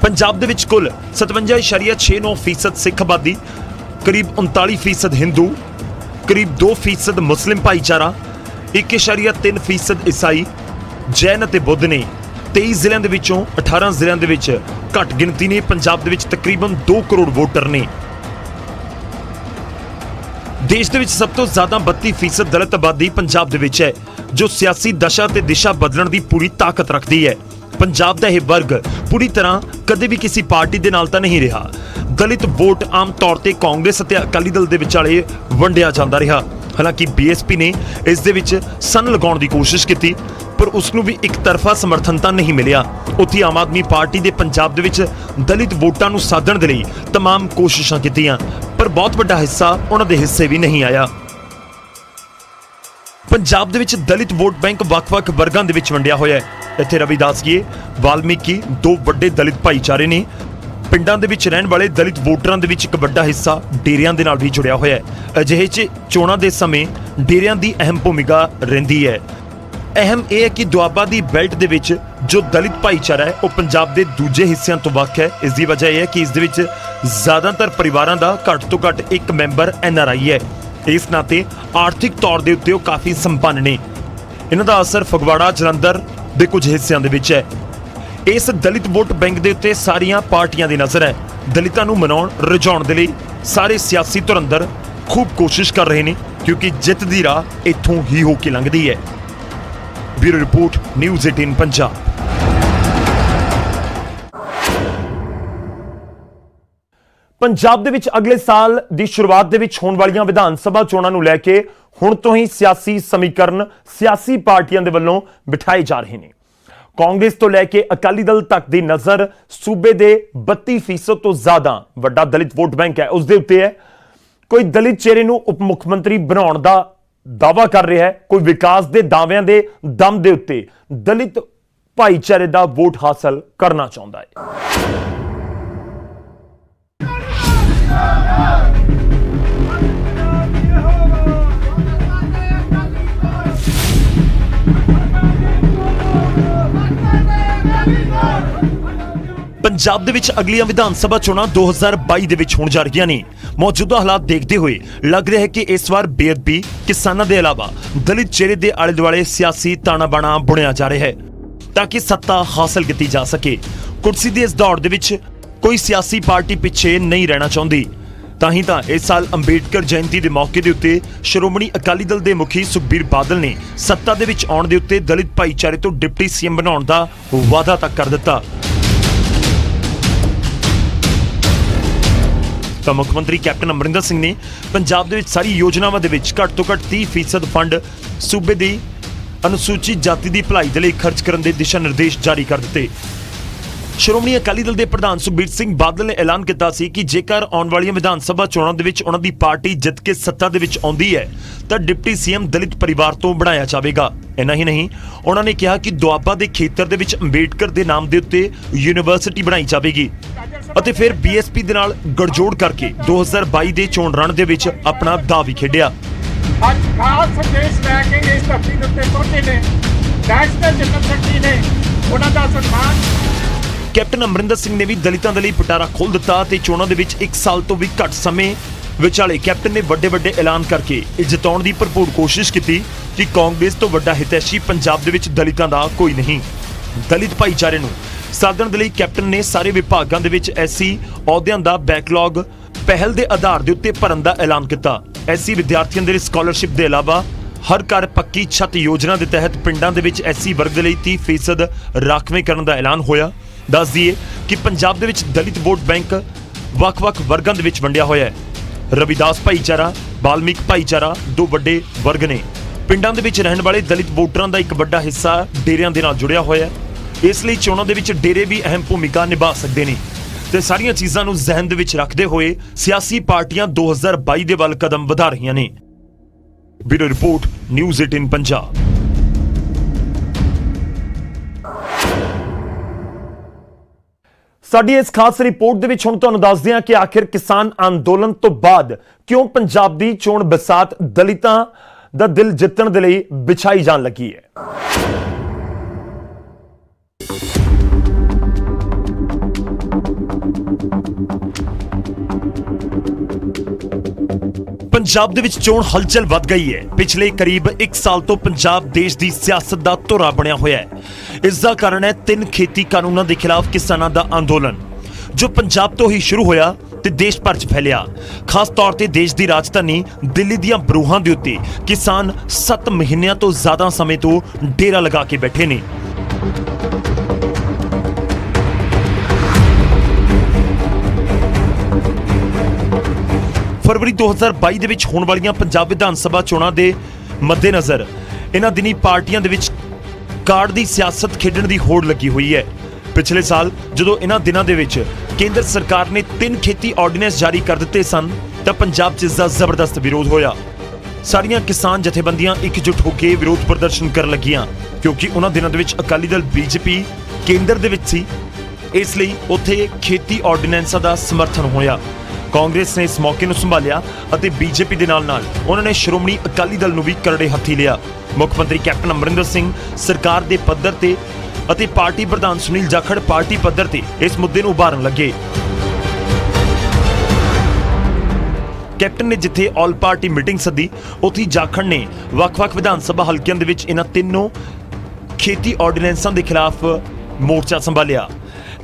ਪੰਜਾਬ ਦੇ ਵਿੱਚ ਕੁੱਲ 57.69% ਸਿੱਖ ਆਬਾਦੀ, ਕਰੀਬ 39% ਹਿੰਦੂ, ਕਰੀਬ 2% ਮੁਸਲਿਮ ਭਾਈਚਾਰਾ, 1.3% ਈਸਾਈ, ਜੈਨ ਅਤੇ ਬੁੱਧ ਨੇ। 23 ਜ਼ਿਲ੍ਹਿਆਂ ਦੇ ਵਿੱਚੋਂ 18 ਜ਼ਿਲ੍ਹਿਆਂ ਦੇ ਵਿੱਚ ਘੱਟ ਗਿਣਤੀ ਨੇ। ਪੰਜਾਬ ਦੇ ਵਿੱਚ ਤਕਰੀਬਨ 2 ਕਰੋੜ ਵੋਟਰ ਨੇ। ਦੇਸ਼ ਦੇ ਵਿੱਚ ਸਭ ਤੋਂ ਜ਼ਿਆਦਾ 32% ਦਲਿਤ ਆਬਾਦੀ ਪੰਜਾਬ ਦੇ ਵਿੱਚ ਹੈ, ਜੋ ਸਿਆਸੀ ਦਸ਼ਾ ਤੇ ਦਿਸ਼ਾ ਬਦਲਣ ਦੀ ਪੂਰੀ ਤਾਕਤ ਰੱਖਦੀ ਹੈ। ਪੰਜਾਬ ਦਾ ਇਹ ਵਰਗ ਪੂਰੀ ਤਰ੍ਹਾਂ ਕਦੇ ਵੀ ਕਿਸੇ ਪਾਰਟੀ ਦੇ ਨਾਲ ਤਾਂ ਨਹੀਂ ਰਿਹਾ। ਦਲਿਤ ਵੋਟ ਆਮ ਤੌਰ ਤੇ ਕਾਂਗਰਸ ਅਤੇ ਅਕਾਲੀ ਦਲ ਦੇ ਵਿਚਾਲੇ ਵੰਡਿਆ ਜਾਂਦਾ ਰਿਹਾ। ਹਾਲਾਂਕਿ ਬੀਐਸਪੀ ਨੇ ਇਸ ਦੇ ਵਿੱਚ ਸੰਨ ਲਗਾਉਣ ਦੀ ਕੋਸ਼ਿਸ਼ ਕੀਤੀ, ਪਰ ਉਸ ਨੂੰ ਵੀ ਇੱਕ ਤਰਫਾ ਸਮਰਥਨ ਤਾਂ ਨਹੀਂ ਮਿਲਿਆ। ਉੱਥੇ ਆਮ ਆਦਮੀ ਪਾਰਟੀ ਦੇ ਪੰਜਾਬ ਦੇ ਵਿੱਚ ਦਲਿਤ ਵੋਟਾਂ ਨੂੰ ਸਾਧਣ ਦੇ ਲਈ तमाम ਕੋਸ਼ਿਸ਼ਾਂ ਕੀਤੀਆਂ, ਪਰ ਬਹੁਤ ਵੱਡਾ ਹਿੱਸਾ ਉਹਨਾਂ ਦੇ ਹਿੱਸੇ ਵੀ ਨਹੀਂ ਆਇਆ। ਪੰਜਾਬ ਦੇ ਵਿੱਚ ਦਲਿਤ ਵੋਟ ਬੈਂਕ ਵੱਖ-ਵੱਖ ਵਰਗਾਂ ਦੇ ਵਿੱਚ ਵੰਡਿਆ ਹੋਇਆ ਹੈ। ਇੱਥੇ ਰਵਿਦਾਸੀਏ, ਵਾਲਮੀਕੀ 2 ਵੱਡੇ ਦਲਿਤ ਭਾਈਚਾਰੇ ਨੇ। ਪਿੰਡਾਂ ਦੇ ਵਿੱਚ ਰਹਿਣ ਵਾਲੇ ਦਲਿਤ ਵੋਟਰਾਂ ਦੇ ਵਿੱਚ ਇੱਕ ਵੱਡਾ ਹਿੱਸਾ ਡੇਰਿਆਂ ਦੇ ਨਾਲ ਵੀ ਜੁੜਿਆ ਹੋਇਆ ਹੈ। ਅਜਿਹੇ 'ਚ ਚੋਣਾਂ ਦੇ ਸਮੇਂ ਡੇਰਿਆਂ ਦੀ ਅਹਿਮ ਭੂਮਿਕਾ ਰਹਿੰਦੀ ਹੈ। ਅਹਿਮ ਇਹ ਹੈ ਕਿ ਦੁਆਬਾ ਦੀ ਬੈਲਟ ਦੇ ਵਿੱਚ ਜੋ ਦਲਿਤ ਭਾਈਚਾਰਾ ਹੈ ਉਹ ਪੰਜਾਬ ਦੇ ਦੂਜੇ ਹਿੱਸਿਆਂ ਤੋਂ ਵੱਖ ਹੈ। ਇਸ ਦੀ ਵਜ੍ਹਾ ਇਹ ਹੈ ਕਿ ਇਸ ਦੇ ਵਿੱਚ ਜ਼ਿਆਦਾਤਰ ਪਰਿਵਾਰਾਂ ਦਾ ਘੱਟ ਤੋਂ ਘੱਟ ਇੱਕ ਮੈਂਬਰ NRI ਹੈ। ਇਸ ਨਾਤੇ ਆਰਥਿਕ ਤੌਰ ਦੇ ਉੱਤੇ ਉਹ ਕਾਫੀ ਸੰਪੰਨ ਨੇ। ਇਹਨਾਂ ਦਾ ਅਸਰ ਫਗਵਾੜਾ, ਜਲੰਧਰ ਦੇ ਕੁਝ ਹਿੱਸਿਆਂ ਦੇ ਵਿੱਚ ਹੈ। ਇਸ ਦਲਿਤ ਵੋਟ ਬੈਂਕ ਦੇ ਉੱਤੇ ਸਾਰੀਆਂ ਪਾਰਟੀਆਂ ਦੀ ਨਜ਼ਰ ਹੈ। ਦਲਿਤਾਂ ਨੂੰ ਮਨਾਉਣ, ਰਜਾਉਣ ਦੇ ਲਈ ਸਾਰੇ ਸਿਆਸੀ ਧੁਰੰਦਰ ਖੂਬ ਕੋਸ਼ਿਸ਼ ਕਰ ਰਹੇ ਨੇ, ਕਿਉਂਕਿ ਜਿੱਤ ਦੀ ਰਾਹ ਇੱਥੋਂ ਹੀ ਹੋ ਕੇ ਲੰਘਦੀ ਹੈ। Bureau report, news 18 Punjab. Punjab ਦੇ ਵਿੱਚ ਅਗਲੇ ਸਾਲ ਦੀ ਸ਼ੁਰੂਆਤ ਦੇ ਵਿੱਚ ਹੋਣ ਵਾਲੀਆਂ ਵਿਧਾਨ ਸਭਾ ਚੋਣਾਂ ਨੂੰ ਲੈ ਕੇ ਹੁਣ ਤੋਂ ਹੀ ਸਿਆਸੀ ਸਮੀਕਰਨ ਸਿਆਸੀ ਪਾਰਟੀਆਂ ਦੇ ਵੱਲੋਂ ਬਿਠਾਏ ਜਾ ਰਹੇ ਨੇ। ਕਾਂਗਰਸ ਤੋਂ ਲੈ ਕੇ ਅਕਾਲੀ ਦਲ ਤੱਕ ਦੀ ਨਜ਼ਰ ਸੂਬੇ ਦੇ 32% ਤੋਂ ਜ਼ਿਆਦਾ ਵੱਡਾ ਦਲਿਤ ਵੋਟ ਬੈਂਕ ਹੈ ਉਸ ਦੇ ਉੱਤੇ ਹੈ। ਕੋਈ ਦਲਿਤ ਚਿਹਰੇ ਨੂੰ ਉਪ ਮੁੱਖ ਮੰਤਰੀ ਬਣਾਉਣ ਦਾ ਦਾਅਵਾ ਕਰ ਰਿਹਾ ਹੈ, ਕੋਈ ਵਿਕਾਸ ਦੇ ਦਾਅਵਿਆਂ ਦੇ ਦਮ ਦੇ ਉੱਤੇ ਦਲਿਤ ਭਾਈਚਾਰੇ ਦਾ ਵੋਟ ਹਾਸਲ ਕਰਨਾ ਚਾਹੁੰਦਾ ਹੈ। ਪੰਜਾਬ ਦੇ ਵਿੱਚ ਅਗਲੀਆਂ ਵਿਧਾਨ ਸਭਾ ਚੋਣਾਂ 2022 ਦੇ ਵਿੱਚ ਹੋਣ ਜਾ ਰਹੀਆਂ ਨੇ। ਮੌਜੂਦਾ ਹਾਲਾਤ ਦੇਖਦੇ ਹੋਏ ਲੱਗ ਰਿਹਾ ਹੈ ਕਿ ਇਸ ਵਾਰ ਬੇਅਦਬੀ, ਕਿਸਾਨਾਂ ਦੇ ਇਲਾਵਾ ਦਲਿਤ ਚਿਹਰੇ ਦੇ ਆਲੇ ਦੁਆਲੇ ਸਿਆਸੀ ਤਾਣਾ ਬਾਣਾ ਬੁਣਿਆ ਜਾ ਰਿਹਾ ਹੈ ਤਾਂ ਕਿ ਸੱਤਾ ਹਾਸਲ ਕੀਤੀ ਜਾ ਸਕੇ। ਕੁਰਸੀ ਦੀ ਇਸ ਦੌੜ ਦੇ ਵਿੱਚ ਕੋਈ ਸਿਆਸੀ ਪਾਰਟੀ ਪਿੱਛੇ ਨਹੀਂ ਰਹਿਣਾ ਚਾਹੁੰਦੀ। ਤਾਂ ਹੀ ਤਾਂ ਇਸ ਸਾਲ ਅੰਬੇਡਕਰ ਜਯੰਤੀ ਦੇ ਮੌਕੇ ਦੇ ਉੱਤੇ ਸ਼੍ਰੋਮਣੀ ਅਕਾਲੀ ਦਲ ਦੇ ਮੁਖੀ ਸੁਖਬੀਰ ਬਾਦਲ ਨੇ ਸੱਤਾ ਦੇ ਵਿੱਚ ਆਉਣ ਦੇ ਉੱਤੇ ਦਲਿਤ ਭਾਈਚਾਰੇ ਤੋਂ ਡਿਪਟੀ ਸੀਐਮ ਬਣਾਉਣ ਦਾ ਵਾਅਦਾ ਤੱਕ ਕਰ ਦਿੱਤਾ। ਤਾਂ ਮੁੱਖ ਮੰਤਰੀ ਕੈਪਟਨ ਅਮਰਿੰਦਰ ਸਿੰਘ ਨੇ ਪੰਜਾਬ ਦੇ ਵਿੱਚ ਸਾਰੀ ਯੋਜਨਾਵਾਂ ਦੇ ਵਿੱਚ ਘੱਟ ਤੋਂ ਘੱਟ 30% ਫੰਡ ਸੂਬੇ ਦੀ ਅਨੁਸੂਚਿਤ ਜਾਤੀ ਦੀ ਭਲਾਈ ਦੇ ਲਈ ਖਰਚ ਕਰਨ ਦੇ ਦਿਸ਼ਾ ਨਿਰਦੇਸ਼ ਜਾਰੀ ਕਰ ਦਿੱਤੇ। ਸ਼੍ਰੋਮਣੀ ਅਕਾਲੀ ਦਲ ਦੇ ਪ੍ਰਧਾਨ ਸੁਖਬੀਰ ਸਿੰਘ ਬਾਦਲ ਨੇ ਐਲਾਨ ਕੀਤਾ ਸੀ ਕਿ ਜੇਕਰ ਆਉਣ ਵਾਲੀਆਂ ਵਿਧਾਨ ਸਭਾ ਚੋਣਾਂ ਦੇ ਵਿੱਚ ਉਹਨਾਂ ਦੀ ਪਾਰਟੀ ਜਿੱਤ ਕੇ ਸੱਤਾ ਦੇ ਵਿੱਚ ਆਉਂਦੀ ਹੈ ਤਾਂ ਡਿਪਟੀ ਸੀਐਮ ਦਲਿਤ ਪਰਿਵਾਰ ਤੋਂ ਬਣਾਇਆ ਜਾਵੇਗਾ। ਇੰਨਾ ਹੀ ਨਹੀਂ, ਉਹਨਾਂ ਨੇ ਕਿਹਾ ਕਿ ਦੁਆਬਾ ਦੇ ਖੇਤਰ ਦੇ ਵਿੱਚ ਅੰਬੇਡਕਰ ਦੇ ਨਾਮ ਦੇ ਉੱਤੇ ਯੂਨੀਵਰਸਿਟੀ ਬਣਾਈ ਜਾਵੇਗੀ ਅਤੇ ਫਿਰ ਬੀਐਸਪੀ ਦੇ ਨਾਲ ਗੜਜੋੜ ਕਰਕੇ 2022 ਦੇ ਚੋਣ ਰਣ ਦੇ ਵਿੱਚ ਆਪਣਾ ਦਾਅ ਵੀ ਖੇਡਿਆ। ਅੱਜ ਖਾਸ ਸੰਦੇਸ਼ ਲੈ ਕੇ ਇਸ ਧਰਤੀ ਦੇ ਉੱਤੇ ਪਹੁੰਚੇ ਨੇ ਨੈਸ਼ਨਲ ਜਨਰਲ ਸੈਕਟਰੀ ਨੇ, ਉਹਨਾਂ ਦਾ ਸਨਮਾਨ। ਕੈਪਟਨ ਅਮਰਿੰਦਰ ਸਿੰਘ ਨੇ ਵੀ ਦਲਿਤਾਂ ਦੇ ਲਈ ਪਿਟਾਰਾ ਖੋਲ੍ਹ ਦਿੱਤਾ ਤੇ ਚੋਣਾਂ ਦੇ ਵਿੱਚ 1 ਸਾਲ ਤੋਂ ਵੀ ਘੱਟ ਸਮੇਂ ਵਿਚਾਲੇ ਕੈਪਟਨ ਨੇ ਵੱਡੇ ਐਲਾਨ ਕਰਕੇ ਇਹ ਜਿਤਾਉਣ ਦੀ ਭਰਪੂਰ ਕੋਸ਼ਿਸ਼ ਕੀਤੀ ਕਿ ਕਾਂਗਰਸ ਤੋਂ ਵੱਡਾ ਹਿਤੈਸ਼ੀ ਪੰਜਾਬ ਦੇ ਵਿੱਚ ਦਲਿਤਾਂ ਦਾ ਕੋਈ ਨਹੀਂ। ਦਲਿਤ ਭਾਈਚਾਰੇ ਨੂੰ ਸਾਧਨ ਦੇ ਲਈ ਕੈਪਟਨ ਨੇ ਸਾਰੇ ਵਿਭਾਗਾਂ ਦੇ ਵਿੱਚ ਐਸਸੀ ਅਹੁਦਿਆਂ ਦਾ ਬੈਕਲੌਗ ਪਹਿਲ ਦੇ ਆਧਾਰ ਦੇ ਉੱਤੇ ਭਰਨ ਦਾ ਐਲਾਨ ਕੀਤਾ। ਐਸਸੀ ਵਿਦਿਆਰਥੀਆਂ ਦੇ ਲਈ ਸਕਾਲਰਸ਼ਿਪ ਦੇ ਇਲਾਵਾ ਹਰ ਘਰ ਪੱਕੀ ਛੱਤ ਯੋਜਨਾ ਦੇ ਤਹਿਤ ਪਿੰਡਾਂ ਦੇ ਵਿੱਚ ਐਸਸੀ ਵਰਗ ਦੇ ਲਈ 30% ਰਾਖਵੇਂ ਕਰਨ ਦਾ ਐਲਾਨ ਹੋਇਆ। ਦੱਸ ਦਈਏ ਕਿ ਪੰਜਾਬ ਦੇ ਵਿੱਚ ਦਲਿਤ ਵੋਟ ਬੈਂਕ ਵੱਖ-ਵੱਖ ਵਰਗਾਂ ਦੇ ਵਿੱਚ ਵੰਡਿਆ ਹੋਇਆ ਹੈ। ਰਵਿਦਾਸ ਭਾਈਚਾਰਾ, ਬਾਲਮੀਕ ਭਾਈਚਾਰਾ ਦੋ ਵੱਡੇ ਵਰਗ ਨੇ। ਪਿੰਡਾਂ ਦੇ ਵਿੱਚ ਰਹਿਣ ਵਾਲੇ ਦਲਿਤ ਵੋਟਰਾਂ ਦਾ ਇੱਕ ਵੱਡਾ ਹਿੱਸਾ ਡੇਰਿਆਂ ਦੇ ਨਾਲ ਜੁੜਿਆ ਹੋਇਆ ਹੈ। ਇਸ ਲਈ ਚੋਣਾਂ ਦੇ ਵਿੱਚ ਡੇਰੇ ਵੀ ਅਹਿਮ ਭੂਮਿਕਾ ਨਿਭਾ ਸਕਦੇ ਨੇ ਤੇ ਸਾਰੀਆਂ ਚੀਜ਼ਾਂ ਨੂੰ ਜ਼ਿਹਨ ਦੇ ਵਿੱਚ ਰੱਖਦੇ ਹੋਏ ਸਿਆਸੀ ਪਾਰਟੀਆਂ 2022 ਦੇ ਵੱਲ ਕਦਮ ਵਧਾ ਰਹੀਆਂ ਨੇ। Bureau report, news 18 Punjab. ਸਾਡੀ ਇਸ ਖਾਸ ਰਿਪੋਰਟ ਦੇ ਵਿੱਚ ਹੁਣ ਤੁਹਾਨੂੰ ਦੱਸਦੇ ਹਾਂ ਕਿ ਆਖਿਰ ਕਿਸਾਨ ਅੰਦੋਲਨ ਤੋਂ ਬਾਅਦ ਕਿਉਂ ਪੰਜਾਬ ਦੀ ਚੋਣ ਬਸਾਤ ਦਲਿਤਾਂ ਦਾ ਦਿਲ ਜਿੱਤਣ ਦੇ ਲਈ ਵਿਛਾਈ ਜਾਣ ਲੱਗੀ ਹੈ। ਪੰਜਾਬ ਦੇ ਵਿੱਚ ਚੋਣ ਹਲਚਲ ਵੱਧ ਗਈ ਹੈ। ਪਿਛਲੇ ਕਰੀਬ 1 ਸਾਲ ਤੋਂ ਪੰਜਾਬ ਦੇਸ਼ ਦੀ ਸਿਆਸਤ ਦਾ ਧੁਰਾ ਬਣਿਆ ਹੋਇਆ ਹੈ। ਇਸ ਦਾ ਕਾਰਨ ਹੈ 3 ਖੇਤੀ ਕਾਨੂੰਨਾਂ ਦੇ ਖਿਲਾਫ ਕਿਸਾਨਾਂ ਦਾ ਅੰਦੋਲਨ ਜੋ ਪੰਜਾਬ ਤੋਂ ਹੀ ਸ਼ੁਰੂ ਹੋਇਆ ਤੇ ਦੇਸ਼ ਭਰ 'ਚ ਫੈਲਿਆ। ਖਾਸ ਤੌਰ ਤੇ ਦੇਸ਼ ਦੀ ਰਾਜਧਾਨੀ ਦਿੱਲੀ ਦੀਆਂ ਬਰੂਹਾਂ ਦੇ ਉੱਤੇ ਕਿਸਾਨ 7 ਮਹੀਨਿਆਂ ਤੋਂ ਜ਼ਿਆਦਾ ਸਮੇਂ ਤੋਂ ਡੇਰਾ ਲਗਾ ਕੇ ਬੈਠੇ ਨੇ। ਫਰਵਰੀ 2022 ਦੇ ਵਿੱਚ ਹੋਣ ਵਾਲੀਆਂ ਪੰਜਾਬ ਵਿਧਾਨ ਸਭਾ ਚੋਣਾਂ ਦੇ ਮੱਦੇਨਜ਼ਰ ਇਹਨਾਂ ਦਿਨੀ ਪਾਰਟੀਆਂ ਦੇ ਵਿੱਚ ਕਾਰਡ ਦੀ ਸਿਆਸਤ ਖੇਡਣ ਦੀ ਹੋੜ ਲੱਗੀ ਹੋਈ ਹੈ। ਪਿਛਲੇ ਸਾਲ ਜਦੋਂ ਇਹਨਾਂ ਦਿਨਾਂ ਦੇ ਵਿੱਚ ਕੇਂਦਰ ਸਰਕਾਰ ਨੇ 3 ਖੇਤੀ ਆਰਡੀਨੈਂਸ ਜਾਰੀ ਕਰ ਦਿੱਤੇ ਸਨ ਤਾਂ ਪੰਜਾਬ 'ਚ ਇਸ ਦਾ ਜ਼ਬਰਦਸਤ ਵਿਰੋਧ ਹੋਇਆ। ਸਾਰੀਆਂ ਕਿਸਾਨ ਜਥੇਬੰਦੀਆਂ ਇਕਜੁੱਟ ਹੋ ਕੇ ਵਿਰੋਧ ਪ੍ਰਦਰਸ਼ਨ ਕਰਨ ਲੱਗੀਆਂ ਕਿਉਂਕਿ ਉਹਨਾਂ ਦਿਨਾਂ ਦੇ ਵਿੱਚ ਅਕਾਲੀ ਦਲ ਬੀਜੇਪੀ ਕੇਂਦਰ ਦੇ ਵਿੱਚ ਸੀ। ਇਸ ਲਈ ਉੱਥੇ ਖੇਤੀ ਆਰਡੀਨੈਂਸਾਂ ਦਾ ਸਮਰਥਨ ਹੋਇਆ। ਕਾਂਗਰਸ ਨੇ ਇਸ ਮੌਕੇ ਨੂੰ ਸੰਭਾਲਿਆ ਅਤੇ ਬੀਜੇਪੀ ਦੇ ਨਾਲ ਉਹਨਾਂ ਨੇ ਸ਼੍ਰੋਮਣੀ ਅਕਾਲੀ ਦਲ ਨੂੰ ਵੀ ਕਰੜੇ ਹੱਥੀ ਲਿਆ। ਮੁੱਖ ਮੰਤਰੀ ਕੈਪਟਨ ਅਮਰਿੰਦਰ ਸਿੰਘ ਸਰਕਾਰ ਦੇ ਪੱਧਰ ਤੇ ਅਤੇ ਪਾਰਟੀ ਪ੍ਰਧਾਨ ਸੁਨੀਲ ਜਾਖੜ ਪਾਰਟੀ ਪੱਧਰ ਤੇ ਇਸ ਮੁੱਦੇ ਨੂੰ ਉਭਾਰਨ ਲੱਗੇ। ਕੈਪਟਨ ਨੇ ਜਿੱਥੇ ਆਲ ਪਾਰਟੀ ਮੀਟਿੰਗ ਸੱਦੀ, ਉੱਥੇ ਜਾਖੜ ਨੇ ਵੱਖ-ਵੱਖ ਵਿਧਾਨ ਸਭਾ ਹਲਕਿਆਂ ਦੇ ਵਿੱਚ ਇਹਨਾਂ ਤਿੰਨੋਂ ਖੇਤੀ ਆਰਡੀਨੈਂਸਾਂ ਦੇ ਖਿਲਾਫ ਮੋਰਚਾ ਸੰਭਾਲਿਆ।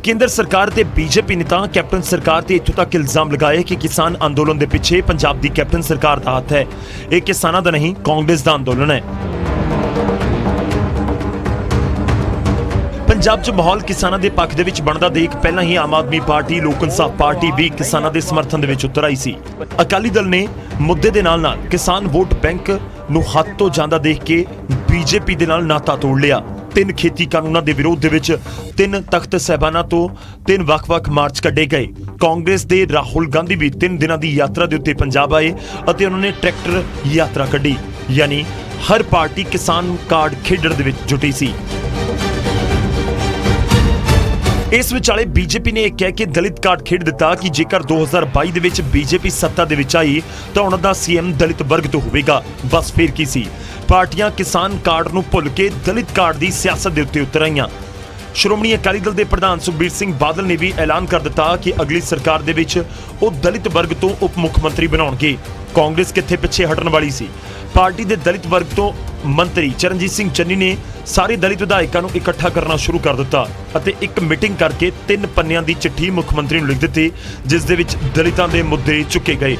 ਕੇਂਦਰ ਸਰਕਾਰ ਤੇ ਬੀਜੇਪੀ ਨੇ ਤਾਂ ਕੈਪਟਨ ਸਰਕਾਰ ਤੇ ਇੱਥੋਂ ਤੱਕ ਇਲਜ਼ਾਮ ਲਗਾਏ ਕਿ ਕਿਸਾਨ ਅੰਦੋਲਨ ਦੇ ਪਿੱਛੇ ਪੰਜਾਬ ਦੀ ਕੈਪਟਨ ਸਰਕਾਰ ਦਾ ਹੱਥ ਹੈ। ਇਹ ਕਿਸਾਨਾਂ ਦਾ ਨਹੀਂ, ਕਾਂਗਰਸ ਦਾ ਅੰਦੋਲਨ ਹੈ। ਪੰਜਾਬ 'ਚ ਮਾਹੌਲ ਕਿਸਾਨਾਂ ਦੇ ਪੱਖ ਦੇ ਵਿੱਚ ਬਣਦਾ ਦੇਖ ਪਹਿਲਾਂ ਹੀ ਆਮ ਆਦਮੀ ਪਾਰਟੀ, ਲੋਕ ਇਨਸਾਫ ਪਾਰਟੀ ਵੀ ਕਿਸਾਨਾਂ ਦੇ ਸਮਰਥਨ ਦੇ ਵਿੱਚ ਉਤਰ ਆਈ ਸੀ। ਅਕਾਲੀ ਦਲ ਨੇ ਮੁੱਦੇ ਦੇ ਨਾਲ ਕਿਸਾਨ ਵੋਟ ਬੈਂਕ ਨੂੰ ਹੱਥ ਤੋਂ ਜਾਂਦਾ ਦੇਖ ਕੇ ਬੀਜੇਪੀ ਦੇ ਨਾਲ ਨਾਤਾ ਤੋੜ ਲਿਆ। 3 ਖੇਤੀ ਕਾਨੂੰਨਾਂ ਦੇ ਵਿਰੋਧ ਦੇ ਵਿੱਚ 3 ਤਖਤ ਸਾਹਿਬਾਨਾਂ ਤੋਂ 3 ਵੱਖ-ਵੱਖ ਮਾਰਚ ਕੱਢੇ ਗਏ। ਕਾਂਗਰਸ ਦੇ ਰਾਹੁਲ ਗਾਂਧੀ ਵੀ 3 ਦਿਨਾਂ ਦੀ ਯਾਤਰਾ ਦੇ ਉੱਤੇ ਪੰਜਾਬ ਆਏ ਅਤੇ ਉਹਨਾਂ ਨੇ ਟਰੈਕਟਰ ਯਾਤਰਾ ਕੱਢੀ। ਯਾਨੀ ਹਰ ਪਾਰਟੀ ਕਿਸਾਨ ਕਾਰਡ ਖੇਡਣ ਦੇ ਵਿੱਚ ਜੁਟੀ ਸੀ। ਇਸ ਵਿਚਾਲੇ ਬੀਜੇਪੀ ਨੇ ਇਹ ਕਹਿ ਕੇ ਦਲਿਤ ਕਾਰਡ ਖੇਡ ਦਿੱਤਾ ਕਿ ਜੇਕਰ 2022 ਦੇ ਵਿੱਚ ਬੀਜੇਪੀ ਸੱਤਾ ਦੇ ਵਿੱਚ ਆਈ ਤਾਂ ਉਹਨਾਂ ਦਾ ਸੀਐਮ ਦਲਿਤ ਵਰਗ ਤੋਂ ਹੋਵੇਗਾ। ਬਸ ਫਿਰ ਕੀ ਸੀ, ਪਾਰਟੀਆਂ ਕਿਸਾਨ ਕਾਰਡ ਨੂੰ ਭੁੱਲ ਕੇ ਦਲਿਤ ਕਾਰਡ ਦੀ ਸਿਆਸਤ ਦੇ ਉੱਤੇ ਉਤਰ ਆਈਆਂ। ਸ਼੍ਰੋਮਣੀ ਅਕਾਲੀ ਦਲ ਦੇ ਪ੍ਰਧਾਨ ਸੁਖਬੀਰ ਸਿੰਘ ਬਾਦਲ ਨੇ ਵੀ ਐਲਾਨ ਕਰ ਦਿੱਤਾ ਕਿ ਅਗਲੀ ਸਰਕਾਰ ਦੇ ਵਿੱਚ ਉਹ ਦਲਿਤ ਵਰਗ ਤੋਂ ਉਪ ਮੁੱਖ ਮੰਤਰੀ ਬਣਾਉਣਗੇ। ਕਾਂਗਰਸ ਕਿੱਥੇ ਪਿੱਛੇ ਹਟਣ ਵਾਲੀ ਸੀ। ਪਾਰਟੀ ਦੇ ਦਲਿਤ ਵਰਗ ਤੋਂ ਮੰਤਰੀ ਚਰਨਜੀਤ ਸਿੰਘ ਚੰਨੀ ਨੇ ਸਾਰੇ ਦਲਿਤ ਵਿਧਾਇਕਾਂ ਨੂੰ ਇਕੱਠਾ ਕਰਨਾ ਸ਼ੁਰੂ ਕਰ ਦਿੱਤਾ ਅਤੇ ਇੱਕ ਮੀਟਿੰਗ ਕਰਕੇ 3 ਪੰਨਿਆਂ ਦੀ ਚਿੱਠੀ ਮੁੱਖ ਮੰਤਰੀ ਨੂੰ ਲਿਖ ਦਿੱਤੀ, ਜਿਸ ਦੇ ਵਿੱਚ ਦਲਿਤਾਂ ਦੇ ਮੁੱਦੇ ਚੁੱਕੇ ਗਏ।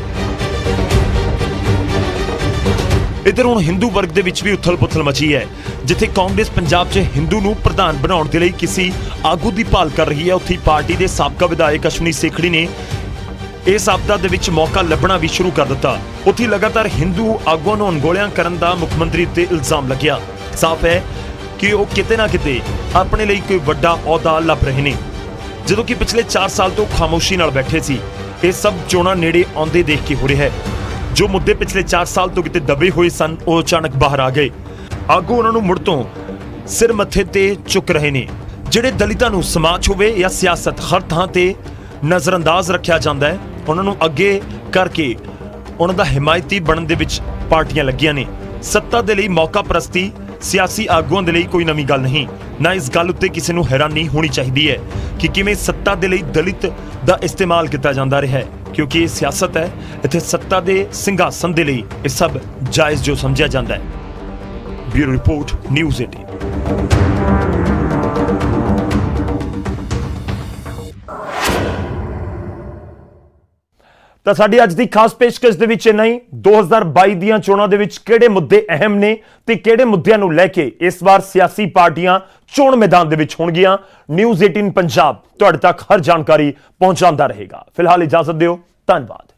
ਇਧਰ ਹੁਣ ਹਿੰਦੂ ਵਰਗ ਦੇ ਵਿੱਚ ਵੀ ਉਥਲ-ਪੁਥਲ ਮਚੀ ਹੈ। ਜਿੱਥੇ ਕਾਂਗਰਸ ਪੰਜਾਬ 'ਚ ਹਿੰਦੂ ਨੂੰ ਪ੍ਰਧਾਨ ਬਣਾਉਣ ਦੇ ਲਈ ਕਿਸੇ ਆਗੂ ਦੀ ਭਾਲ ਕਰ ਰਹੀ ਹੈ, ਉੱਥੇ ਪਾਰਟੀ ਦੇ ਸਾਬਕਾ ਵਿਧਾਇਕ ਅਸ਼ਵਨੀ ਸੇਖੜੀ ਨੇ ਇਸ ਆਪਦਾ ਦੇ ਵਿੱਚ ਮੌਕਾ ਲੱਭਣਾ ਵੀ ਸ਼ੁਰੂ ਕਰ ਦਿੱਤਾ। ਉੱਥੇ ਲਗਾਤਾਰ ਹਿੰਦੂ ਆਗੂਆਂ ਨੂੰ ਅਣਗੌਲਿਆਂ ਕਰਨ ਦਾ ਮੁੱਖ ਮੰਤਰੀ ਉੱਤੇ ਇਲਜ਼ਾਮ ਲੱਗਿਆ। ਸਾਫ਼ ਹੈ ਕਿ ਉਹ ਕਿਤੇ ਨਾ ਕਿਤੇ ਆਪਣੇ ਲਈ ਕੋਈ ਵੱਡਾ ਅਹੁਦਾ ਲੱਭ ਰਹੇ ਨੇ, ਜਦੋਂ ਕਿ ਪਿਛਲੇ 4 ਸਾਲ ਤੋਂ ਖਾਮੋਸ਼ੀ ਨਾਲ ਬੈਠੇ ਸੀ। ਇਹ ਸਭ ਚੋਣਾਂ ਨੇੜੇ ਆਉਂਦੇ ਦੇਖ ਕੇ ਹੋ ਰਿਹਾ ਹੈ। ਜੋ ਮੁੱਦੇ ਪਿਛਲੇ 4 ਸਾਲ ਤੋਂ ਕਿਤੇ ਦਬੇ ਹੋਏ ਸਨ, ਉਹ ਅਚਾਨਕ ਬਾਹਰ ਆ ਗਏ। ਆਗੂ ਉਹਨਾਂ ਨੂੰ ਮੁੜ ਤੋਂ ਸਿਰ ਮੱਥੇ ਤੇ ਚੁੱਕ ਰਹੇ ਨੇ। ਜਿਹੜੇ ਦਲਿਤਾਂ ਨੂੰ ਸਮਾਜ ਹੋਵੇ ਜਾਂ ਸਿਆਸਤ, ਹਰ ਥਾਂ ਤੇ ਨਜ਼ਰਅੰਦਾਜ਼ ਰੱਖਿਆ ਜਾਂਦਾ ਹੈ, ਉਹਨਾਂ ਨੂੰ ਅੱਗੇ ਕਰਕੇ ਉਹਨਾਂ ਦਾ ਹਿਮਾਇਤੀ ਬਣਨ ਦੇ ਵਿੱਚ ਪਾਰਟੀਆਂ ਲੱਗੀਆਂ ਨੇ। ਸੱਤਾ ਦੇ ਲਈ ਮੌਕਾ ਪ੍ਰਸਤੀ ਸਿਆਸੀ ਆਗੂਆਂ ਦੇ ਲਈ ਕੋਈ ਨਵੀਂ ਗੱਲ ਨਹੀਂ। ਨਾ ਇਸ ਗੱਲ ਉੱਤੇ ਕਿਸੇ ਨੂੰ ਹੈਰਾਨੀ ਹੋਣੀ ਚਾਹੀਦੀ ਹੈ ਕਿ ਕਿਵੇਂ ਸੱਤਾ ਦੇ ਲਈ ਦਲਿਤ ਦਾ ਇਸਤੇਮਾਲ ਕੀਤਾ ਜਾਂਦਾ ਰਿਹਾ ਹੈ, ਕਿਉਂਕਿ ਇਹ ਸਿਆਸਤ ਹੈ। ਇੱਥੇ ਸੱਤਾ ਦੇ ਸਿੰਘਾਸਨ ਦੇ ਲਈ ਇਹ ਸਭ ਜਾਇਜ਼ ਜੋ ਸਮਝਿਆ ਜਾਂਦਾ ਹੈ। Bureau report, news 18। ਤਾਂ ਸਾਡੀ ਅੱਜ ਦੀ ਖਾਸ ਪੇਸ਼ਕਸ਼ ਦੇ ਵਿੱਚ ਇੰਨਾ ਹੀ। 2022 ਦੀਆਂ ਚੋਣਾਂ ਦੇ ਵਿੱਚ ਕਿਹੜੇ ਮੁੱਦੇ ਅਹਿਮ ਨੇ ਤੇ ਕਿਹੜੇ ਮੁੱਦਿਆਂ ਨੂੰ ਲੈ ਕੇ ਇਸ ਵਾਰ ਸਿਆਸੀ ਪਾਰਟੀਆਂ ਚੋਣ ਮੈਦਾਨ ਦੇ ਵਿੱਚ ਹੋਣਗੀਆਂ, ਨਿਊਜ਼ 18 ਪੰਜਾਬ ਤੁਹਾਡੇ ਤੱਕ ਹਰ ਜਾਣਕਾਰੀ ਪਹੁੰਚਾਉਂਦਾ ਰਹੇਗਾ। ਫਿਲਹਾਲ ਇਜਾਜ਼ਤ ਦਿਓ, ਧੰਨਵਾਦ।